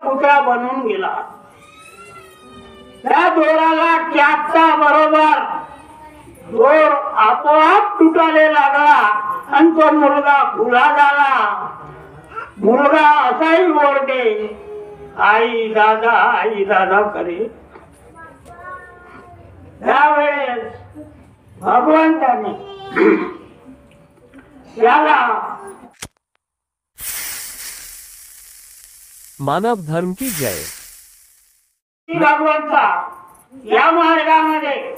पुतळा बनवून गेला. त्या दोराला चाटता बरोबर दोर आपोआप तुटायला लागला आणि तो मुलगा खुला झाला. मुलगा असाही ओरडे, आई दादा करे. त्यावेळेस भगवंताने त्याला मानव धर्म की जय. भगवंता या मार्गामध्ये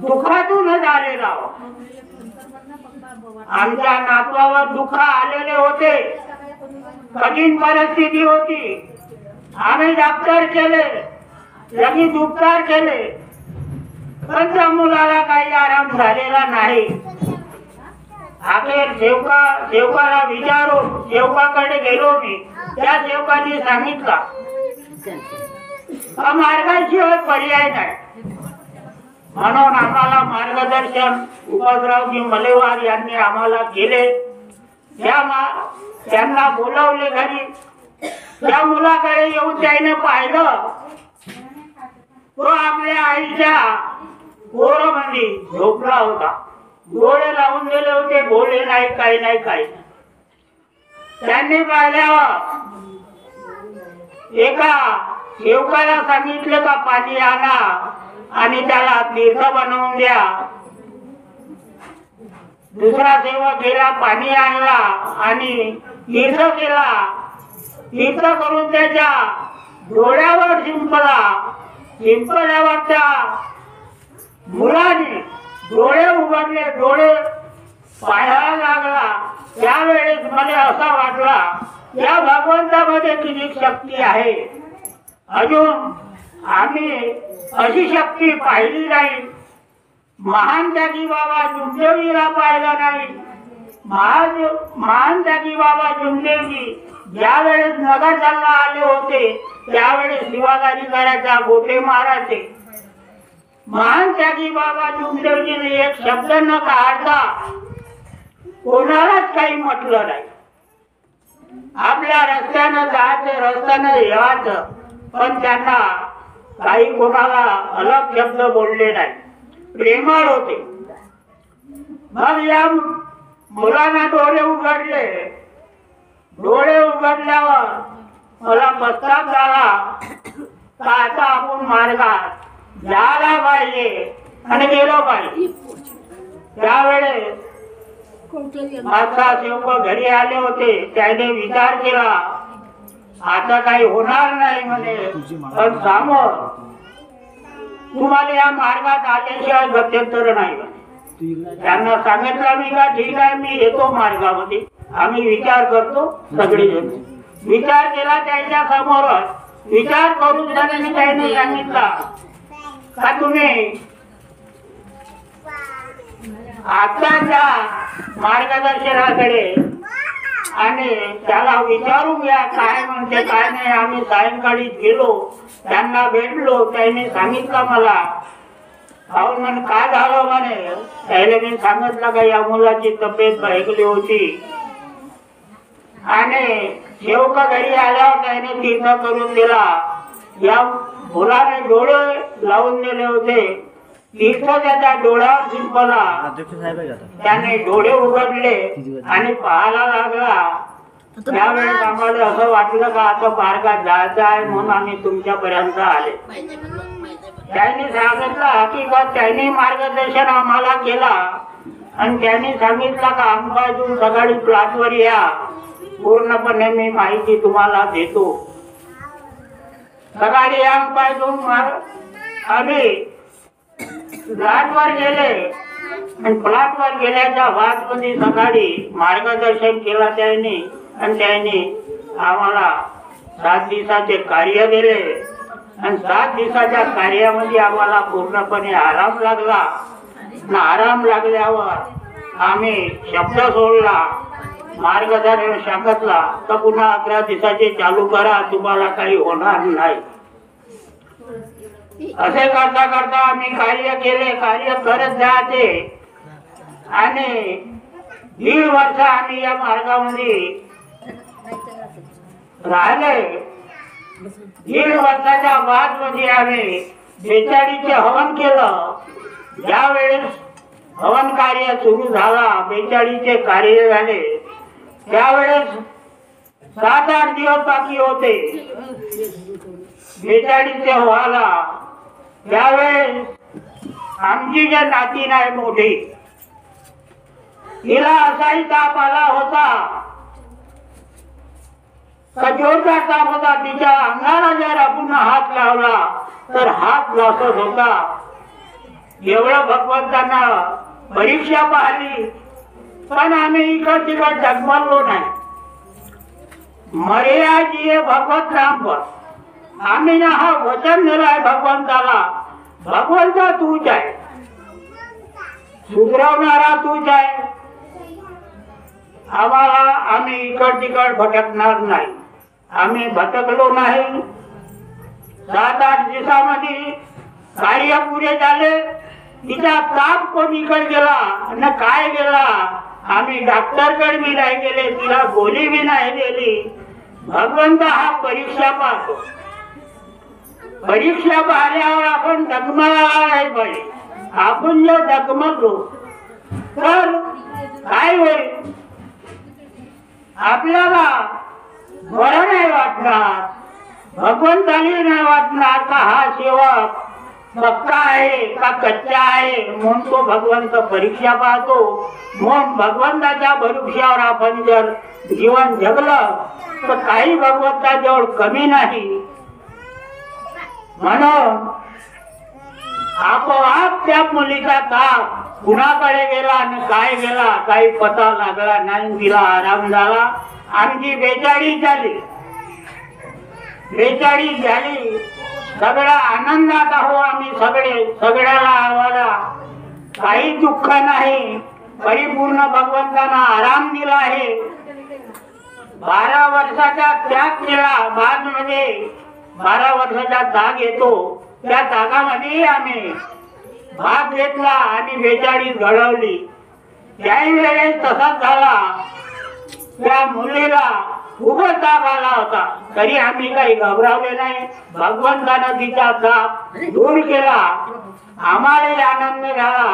दुःखातूनच आलेला. आमच्या नातवावर दुःख आलेले होते, कठीण परिस्थिती होती. आम्ही डॉक्टर केले, लगेच उपचार केले, पण त्या मुलाला काही आराम झालेला नाही. अखेर सेवकाला विचारून सेवकाकडे गेलो मी. त्या सेवकाने सांगितलं मार्गाशिवाय पर्याय नाही. म्हणून आम्हाला मार्गदर्शन उपासरावजी मलेवार यांनी आम्हाला केले. त्यांना बोलावले घरी. त्या मुलाकडे येऊन त्याने पाहिलं, तो आपल्या आईच्या पोरामध्ये झोपला होता. डोळे लावून गेले होते, बोले नाही, काही नाही, काही नाही. त्यांनी पाहिल्यावर एका सेवकाला सांगितलं का पाणी आणा आणि त्याला तीर्थ बनवून द्या. दुसरा सेवक गेला, पाणी आणला आणि तीर्थ केला. तीर्थ करून त्याच्या डोळ्यावर शिंपला. शिंपल्यावर त्या मुलाने डोळे उघडले, डोळे पाहायला लागला. त्यावेळेस मला असा वाटला या भगवंतामध्ये किती शक्ती आहे. अजून आम्ही अशी शक्ती पाहिली नाही. महान त्यागी बाबा जुमदेवीला पाहिला नाही. महान त्यागी बाबा जुमदेवजी ज्यावेळेस नगरला आले होते त्यावेळेस शिवागारी करायचा, गोटे मारायचे. महान त्यागी बाबा जुमदेवजीने एक शब्द न काढता कोणालाच काही म्हटलं नाही. आपल्या रस्त्यानं जायचं, रस्त्यानं यायचं, पण त्यांना काही कोणाला अलग शब्द बोलले नाही. प्रेमळ होते. मग या मुलांना डोळे उघडले. डोळे उघडल्यावर मला पश्चात झाला का आता आपण मार्गात जायला पाहिजे आणि गेलो पाहिजे. त्यावेळेस माझा सेवक घरी आले होते. त्याने विचार केला आता काही होणार नाही म्हणे, पण समोर तुम्हाला या मार्गात आल्याशिवाय गत्यंतर नाही. त्यांना सांगितलं मी का ठीक आहे, मी येतो मार्गामध्ये, आम्ही विचार करतो. सगळे विचार केला त्यांच्या समोरच. विचार करून त्याने सांगितला का तुम्ही आत्ताच्या मार्गदर्शनाकडे आणि त्याला विचारून घ्या काय म्हणते काय नाही. आम्ही सायंकाळी गेलो, त्यांना भेटलो. त्याने सांगितलं मला अहो म्हणे काय झालं म्हणे. त्याला मी सांगितलं का या मुलाची तब्येत भयकली होती आणि सेवक घरी आल्यावर त्याने तीर्थ करून दिला. या मुलाने डोळे लावून दिले होते. तीर्थ त्याच्या डोळ्यावर शिंपला. त्याने डोळे उघडले आणि पाहायला लागला. त्यावेळेस आम्हाला असं वाटलं का आता मार्गात जायचं आहे म्हणून आम्ही तुमच्यापर्यंत आले. त्यांनी सांगितलं हकीकत, त्यांनी मार्गदर्शन आम्हाला केला आणि त्यांनी सांगितलं का आंबाजून सकाळी प्लॉटवर या, पूर्णपणे मी माहिती तुम्हाला देतो. सकाळी आंबाजून आम्ही प्लॉटवर गेले आणि प्लॉटवर गेल्याच्या वादमध्ये सकाळी मार्गदर्शन केला त्यांनी आणि त्यांनी आम्हाला 7 दिवसाचे कार्य दिले आणि 7 दिवसाच्या कार्यामध्ये आम्हाला पूर्णपणे आराम लागला. आराम लागल्यावर आम्ही शब्द सोडला, मार्गदर्शन सांगितला तर पुन्हा 11 दिवसाचे चालू करा, तुम्हाला काही होणार नाही. असे करता करता आम्ही कार्य केले. कार्य करत जाते आणि 1.5 वर्ष आम्ही या मार्गामध्ये राहिले. दीड वर्षाच्या बाद मध्ये आम्ही बेचाळीचे हवन केलं. ज्या वेळेस हवन कार्य सुरू झाला, 42चे कार्य झाले, त्यावेळेस 7-8 दिवस बाकी होते 42चे व्हायला. त्यावेळेस आमची जे नाती नाही मोठी, तिला असाही ताप आला होता, जोरदार ताप होता. तिच्या अंगाला जर आपण हात लावला तर हात वाचत होता. एवढं भगवंतांना परीक्षा पाहिली, पण आम्ही इकड तिकड डगमगलो नाही. मर्या जी भगवत राम पर आम्ही ना हा वचन दिलाय भगवंताला, भगवंता तूच आहे, सुधरवणारा तूच आहे. आम्हाला आम्ही इकड तिकड भटकणार नाही. आम्ही भटकलो नाही. 7-8 दिवसामध्ये कार्य पुरे झाले. तिचा ताप कोणीकडे गेला आणि काय गेला, आम्ही डॉक्टरकडे बी नाही गेले, तिला गोळी बी नाही दिली. भगवंत हा परीक्षा पाहतो. परीक्षा पाहिल्यावर आपण डगमगायला नाही पाहिजे. आपण जर डगमगलो तर काय होईल, आपल्याला बरं नाही वाटणार, भगवंताने नाही वाटणार का हा सेवक पक्का आहे का कच्चा आहे. म्हणून तो भगवंत परीक्षा पाहतो. म्हणून भगवंताच्या भरोश्यावर आपण जर जीवन जगलं तर काही भगवंताजवळ कमी नाही. म्हणून आपोआप त्या मुलीचा ताप कुणाकडे गेला आणि काय गेला काही पता लागला नाही. तिला आराम झाला. आमची 42 झाली. 42 झाली. सगळा आनंदात आहो आम्ही सगळे. सगळ्याला आम्हाला काही दुःख नाही. परिपूर्ण भगवंतांना आराम दिला आहे. 12 वर्षाचा त्याग केला. बाद मध्ये 12 वर्षाचा ताग येतो. त्या तागामध्ये आम्ही भाग घेतला आणि 42 घडवली. त्याही वेळेस तसाच झाला. त्या मुलीला खूपच ताप आला होता, तरी आम्ही काही घबरावले नाही. भगवंतानं तिचा ताप दूर केला. आम्हाला आनंद झाला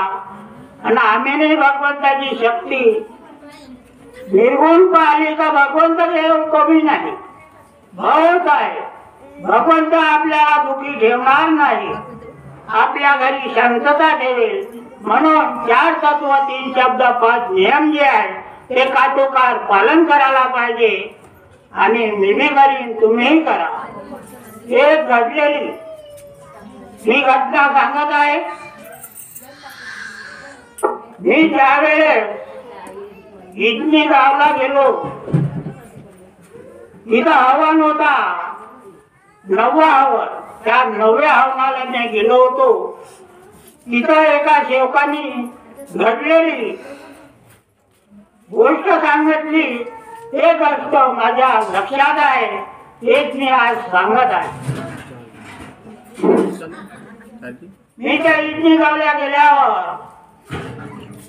आणि आम्ही भगवंताची शक्ती निर्गुण पाहिली का भगवंत कमी नाही, बहुत आहे. भगवंत आपल्याला दुखी ठेवणार नाही, आपल्या घरी शांतता ठेवेल. म्हणून 4 तत्व 3 शब्द 5 नियम जे आहे ते काटोकार पालन करायला पाहिजे. आणि मी करीन, तुम्हीही करा. हे घडलेली मी घटना सांगत आहे. मी ज्यावेळेस इजनी गावला गेलो, तिथं हवन होता, 9वा हवन. त्या 9व्या हवनाला मी गेलो होतो. तिथं एका सेवकानी घडलेली गोष्ट सांगितली. एक गोष्ट माझ्या लक्षात आहे, तेच मी आज सांगत आहे. मी त्या इजनी गावला गेल्यावर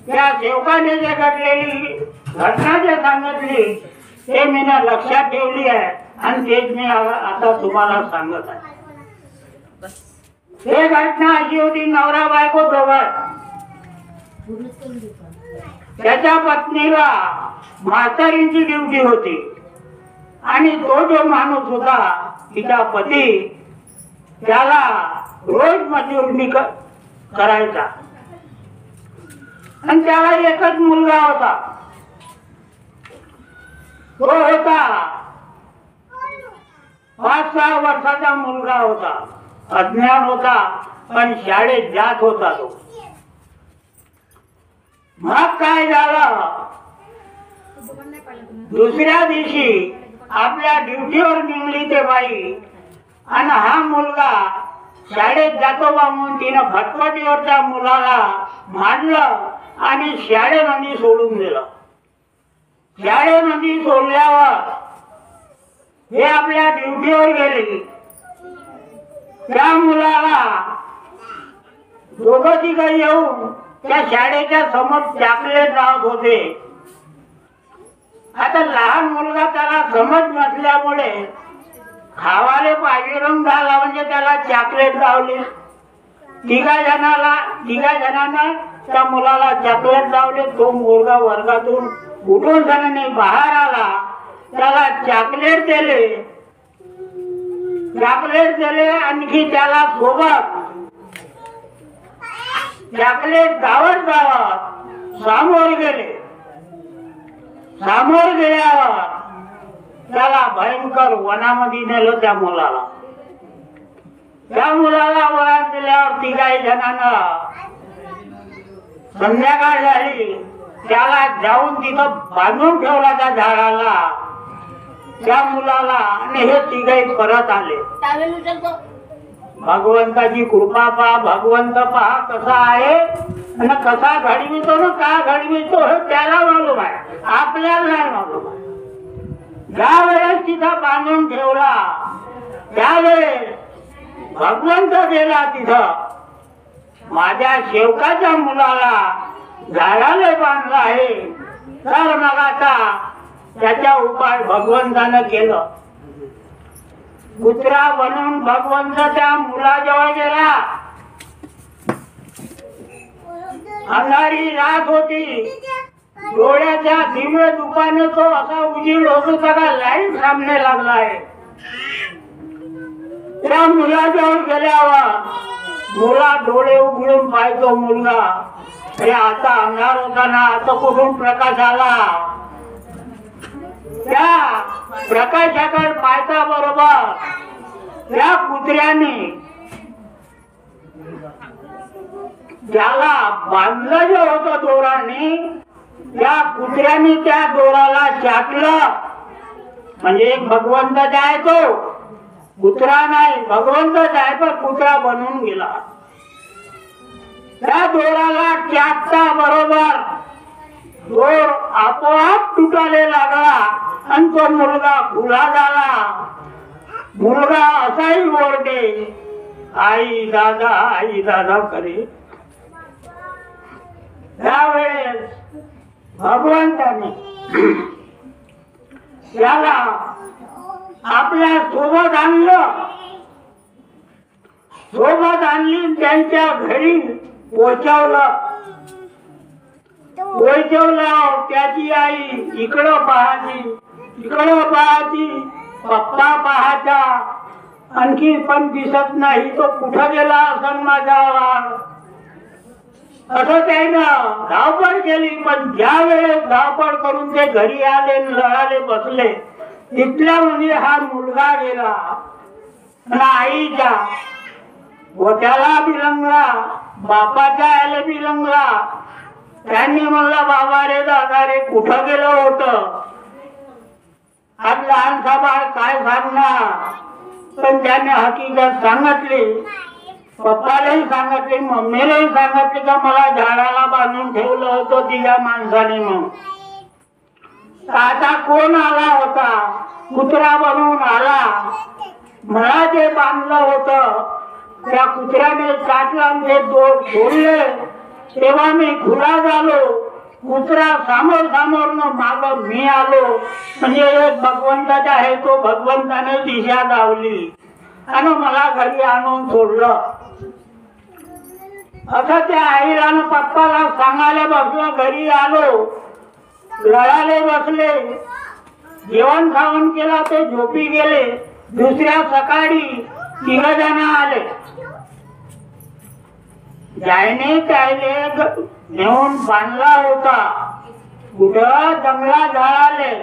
त्या सेवकाने जे घडलेली घटना जे सांगितली ते मी लक्षात ठेवली आहे आणि तेच मी आता तुम्हाला सांगत आहे. हे घटना अशी होती, नवरा बायको दोघं. त्याच्या पत्नीला म्हातारींची ड्युटी होती आणि तो जो माणूस होता तिचा पती, त्याला रोज मजुरी करायचा आणि त्याला एकच मुलगा होता. तो होता 5-6 वर्षाचा मुलगा होता. अज्ञान होता पण शाळेत जात होता तो. मग काय झालं, दुसऱ्या दिवशी आपल्या ड्युटीवर निघली ते बाई आणि हा मुलगा शाळेत जातो बा म्हणून तिनं फटफटीवरच्या मुलाला मारलं आणि शाळेमध्ये सोडून दिलं. शाळेमध्ये सोडल्यावर हे आपल्या ड्युटीवर गेले. त्या मुलाला दोघं तिघं येऊन त्या शाळेच्या समोर चॉकलेट लावत होते. आता लहान मुलगा त्याला समज नसल्यामुळे खावाले पाहिजे झाला म्हणजे त्याला चॉकलेट लावले. तिघा जणांना त्या मुलाला चॉकलेट लावले. तो मुलगा वर्गातून उठून जाण्याने बाहेर आला. त्याला चॉकलेट दिले आणखी त्याला सोबत चॉकलेट गावत समोर गेल्यावर त्याला भयंकर वनामध्ये नेलं. त्या मुलाला वनात दिल्यावर तिघाही जणांना संध्याकाळ झाली. त्याला जाऊन तिथं बांधून ठेवला त्या झाडाला त्या मुलाला. आणि हे तिघही परत आले. भगवंताची कृपा पहा. भगवंत पहा कसा आहे आणि कसा घडवितो ना का घडवितो हे त्याला मालूम आहे, आपल्याला नाही मालूम आहे. ज्या वेळेस तिथं बांधून ठेवला त्यावेळेस भगवंत गेला तिथं. माझ्या शेवकाच्या मुलाला झाडाला बांधला आहे तर मग आता त्याच्या उपाय भगवंतानं केलं. कुत्रा बनून भगवंत त्या मुलाजवळ गेला. अंधारी रात होती. डोळ्याच्या दिव्य दुपाने तो असा उजीड होतो सगळा लाईट सामने लागलाय. त्या मुलाजवळ गेल्यावर मुला डोळे उघडून पाहतो मुलगा. हे आता अंधार होता ना, आता कुठून प्रकाश आला. त्या प्रकाशाकडे पाहता बरोबर त्या कुत्र्याने ज्याला बांधलं जे होतं दोराने त्या कुत्र्याने त्या दोराला चाटलं. म्हणजे एक भगवंत आहे तो, कुत्रा नाही. भगवंत आहे पण कुत्रा बनून गेला. त्या दोराला चाटता बरोबर दोर आपोआप तुटायला लागला आणि तो मुलगा खुला झाला. मुलगा असाही ओरडे आई दादा करे. त्यावेळेस भगवंताने त्याला आपल्या सोबत आणली. त्यांच्या घरी पोचवलं. त्याची आई इकडं पाहायची पप्पा पाहायचा. आणखी पण दिसत नाही. तो कुठं गेला असं माझा असं त्यानं धावपळ केली. पण ज्या वेळेस धावपळ करून ते घरी आले लढाले बसले तिथल्या म्हणजे हा मुलगा गेला. आईच्या गोट्याला बिलंगला, बापाच्या आले बिलंगला. त्यांनी म्हणला बाबा रे दादा रे कुठं गेलं होतं. आज लहानसा बाळ काय सांगणार. पण त्याने हकीकत सांगितली. पप्पालाही सांगितली, मम्मीलाही सांगितली का मला झाडाला बांधून ठेवलं होतं तिच्या माणसाने. मग आता कोण आला होता. कुत्रा बनवून आला. मला जे बांधलं होतं त्या कुत्र्याने काटला सोडले. तेव्हा मी खुला झालो. कुत्रा समोर माग मी आलो. म्हणजे एक भगवंताचा आहे तो भगवंताने दिशा दावली आणि मला घरी आणून सोडलं. असं त्या आईला आणि पप्पाला सांगायला बसलं. घरी आलो, लढाले बसले, जेवण खावण केला, ते झोपी गेले. दुसऱ्या सकाळी 3 जण आले. ज्याने त्याले नेऊन बांधला होता कुठं जंगला झाडाले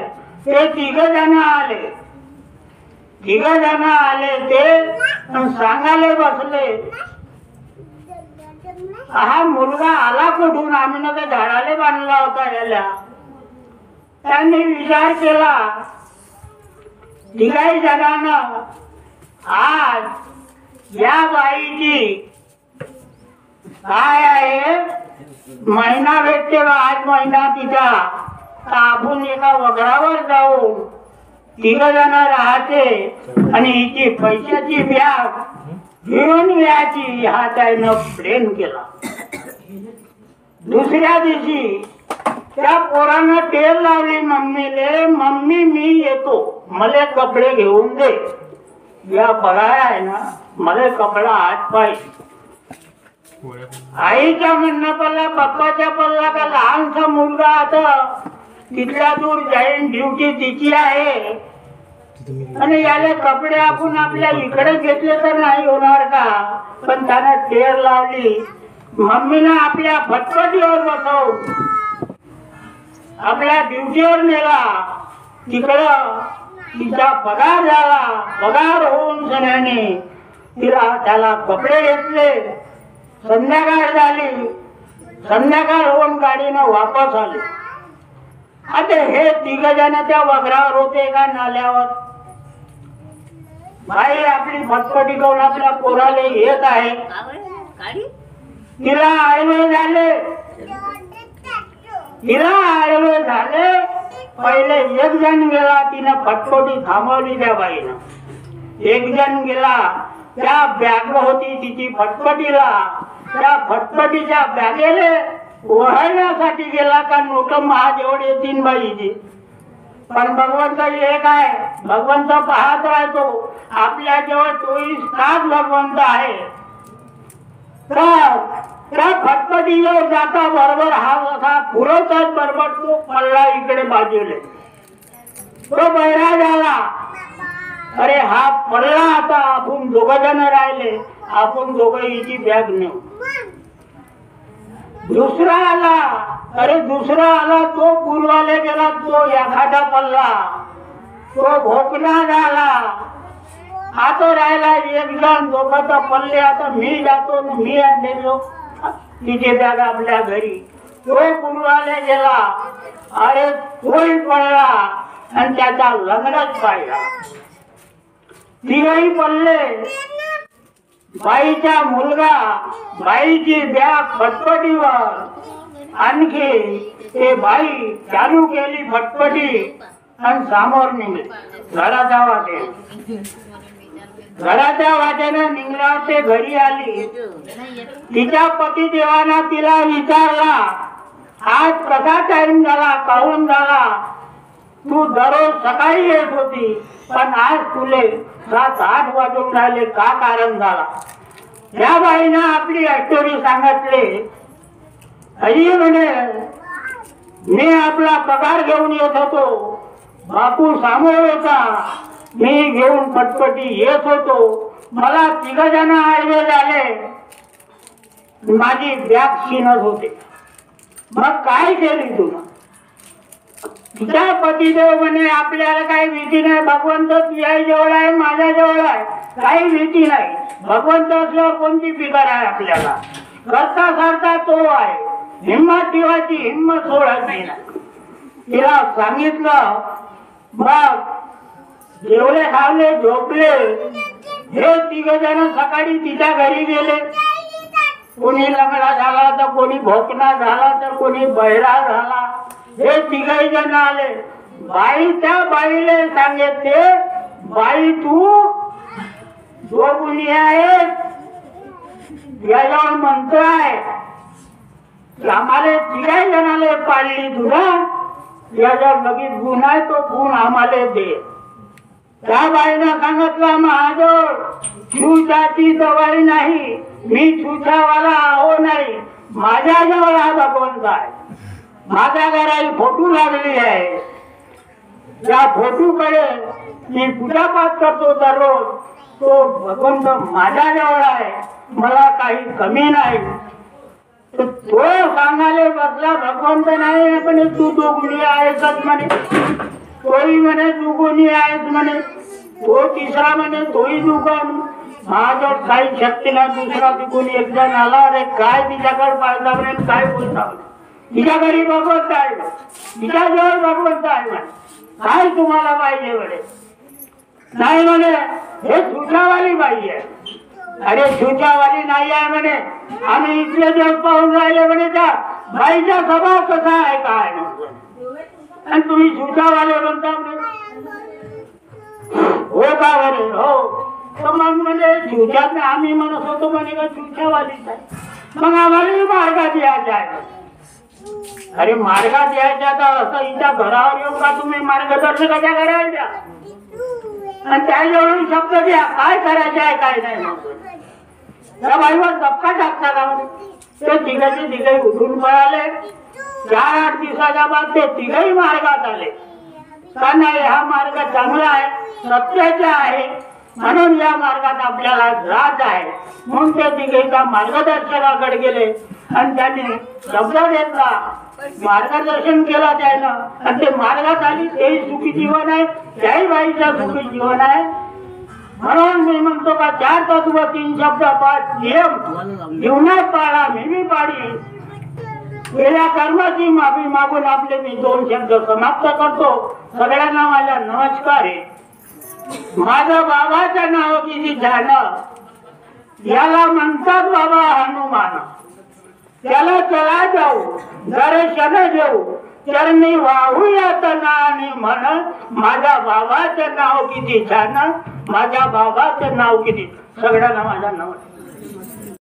ते 3 जण आले. 3 जण आले ते सांगायला बसले हा मुलगा आला कुठून. आम्ही ना त्या झाडाला बांधला होता याला. त्यांनी विचार केला 3 जणांना आज या बाईची काय आहे महिना भेटते बा. आज महिना तिचा. आपण एका वगळावर जाऊ 3 जण राहते आणि हिची पैशाची बॅग घेऊन यायची. हा त्यानं प्लेन केला. दुसऱ्या दिवशी त्या पोरानं तेल लावली मम्मीले. मम्मी मी येतो, मला कपडे घेऊन दे. या बघाय आहे ना मला कपडा हात पाहिजे. आईच्या म्हणणं पडला, पप्पाच्या पडला का लहानसा मुलगा आता तिथल्या दूर जाईन, ड्युटी तिची आहे आणि याले कपडे आपण आपल्या इकडे घेतले तर नाही होणार का. पण त्यानं टेर लावली. मम्मीनं आपल्या फटफटीवर बसवून आपल्या ड्युटीवर नेला. तिकडं तिचा पगार झाला. पगार होऊन सगळ्यांनी त्याला कपडे घेतले. संध्याकाळ झाली. संध्याकाळ होऊन गाडीनं वापस आले. आता हे तिघ जण त्या वगरावर होते का नाल्यावर. बाई आपली फटफटी करून आपल्या पोराला येत आहे. तिला आडवे झाले. पहिले एक जण गेला. तिनं फटफटी थांबवली त्या बाईनं. एक जण गेला. त्या बॅग होती तिची फटफटीला. त्या फटफटीच्या बॅगेले ओढण्यासाठी गेला का नोट महादेवड येतील बाईची. पण भगवंत एक आहे. भगवंत पाहत राहतो. आपल्या जवळ 24 तास भगवंत आहे. तर त्या फटफटीवर जाता बरोबर हा असा पुरवतात बरोबर तो पडला इकडे बाजूले. तो बहिरा झाला. अरे हा पडला. आता आपण दोघ जण राहिले. आपण दोघं हिची बॅग नेऊ. दुसरा आला. अरे दुसरा आला. तो पूर्वाले गेला. तो एखादा पडला. तो भोकना झाला. आता राहिला एक जण. दोघं तर पडले. आता मी जातो. मी नेलो तिची बॅग आपल्या घरी. तो पूर्वाले गेला. अरे तोही पडला आणि त्याचा लग्नच पाहिला. तिघही पडले. बाईचा मुलगा बाईची बॅग फटफटीवर. आणखी ते बाई चालू केली फटफटी आणि समोर निघले. घराच्या वाटेने निघल्यावर ते घरी आली. तिच्या पतिदेवाना तिला विचारला, आज कसा टाइम झाला, काहून झाला. तू दररोज सकाळी येत होती पण आज तुले 7-8 वाजून राहिले, का कारण झाला. या बाईनं आपली स्टोरी सांगितली. आई म्हणे मी आपला पगार घेऊन येत होतो. बापू समोर होता. मी घेऊन पटपटी येत होतो. मला 3 जण आडवे झाले. माझी बॅग शिनत होते. मग काय केली तुला. तिचा पतिदेव म्हणे आपल्याला काही भीती नाही. भगवंत तुझ्या जवळ आहे, माझ्या जवळ आहे. काही भीती नाही. भगवंत असल्यावर कोणती फिकर आहे आपल्याला. करता करता तो आहे. हिंमत ठेवायची, हिंमत सोडायची नाही. तिला सांगितलं. मग जेवले खावले झोपले. हे 3 जण सकाळी तिच्या घरी गेले. कोणी लंगडा झाला तर कोणी भोकणा झाला तर कोणी बहिरा झाला. हे 3 जण आले. बाई त्या बाईले सांगितले, बाई तू दोघुणी आहे. याच्यावर मंत्र आहे. आम्हाला 3 जणाले पाळली तुला. याच्यावर लगेच गुण आहे. तो गुण आम्हाला दे. त्या बाईनं सांगितलं, महाजोड छूच्याची दवाई नाही. मी छूच्यावाला आहो नाही. माझ्या जवळ हा भगवंत आहे. माझ्या घराला फोटो लागली आहे. त्या फोटोकडे मी पूजापाठ करतो दररोज. तो भगवंत माझ्या जवळ आहे. मला काही कमी नाही. तो सांगायला बसला भगवंत नाही पण तू दोघुणी आहेसच म्हणे. तोही म्हणे दुगुणी आहेस म्हणे. तो तिसरा म्हणे तोही दुगण. माझ्यावर काही शक्ती नाही. दुसरा तिकून एक जण आला. अरे काय तिच्याकडे पाहता म्हणे, काय बोलता. तिच्या घरी भगवंत आहे. तिच्या जवळ भगवंत आहे म्हणे. काय तुम्हाला पाहिजे म्हणे. नाही म्हणे हे छुचावाली बाई आहे. अरे छुचावाली नाही आहे म्हणे. आम्ही इथले दिवस पाहून राहिले म्हणे. त्या बाईचा स्वभाव कसा आहे काय आणि तुम्ही छुचावाले म्हणता म्हणे. हो का म्हणे. हो. तर मग म्हणजे छुच्यात आम्ही म्हणत होतो म्हणे का छुचावालीच आहे. मग आम्हाला मार्गात यायचा आहे. अरे मार्गात यायच्या तर असं हिच्या घरावर येऊ का तुम्ही मार्गदर्शकाच्या घरावर द्या. आणि त्याच्यावरून शब्द द्या काय करायचं आहे काय नाही म्हणतो. त्या बाईवर धक्का टाकता का ते तिघाचे तिघही उठून पळाले. 4-8 दिवसाच्या बाद ते तिघही मार्गात आले. का नाही हा मार्ग चांगला आहे, सत्याचा आहे, म्हणून या मार्गात आपल्याला जात आहे. म्हणून ते तिघे त्या मार्गदर्शकाकडे गेले आणि त्यांनी शब्द घेतला, मार्गदर्शन केलं त्यानं आणि ते मार्गात आली. तेही सुखी जीवन आहे, त्याही बाईचं सुखी जीवन आहे. म्हणून मी म्हणतो का 4 तत्व 3 शब्द 5 नियम जीवनात पाळा मी पाडी. गेल्या कर्माची माफी मागून आपले मी 2 शब्द समाप्त करतो. सगळ्यांना माझा नमस्कार आहे. माझ्या बाबाचं नाव किती छान, याला म्हणतात बाबा हनुमान. त्याला चला जाऊ दर्शन घेऊ चरणी वाहूयात ना आणि म्हण माझ्या बाबाचं नाव किती छान, माझ्या बाबाचं नाव किती. सगळ्यांना माझा नमस्कार.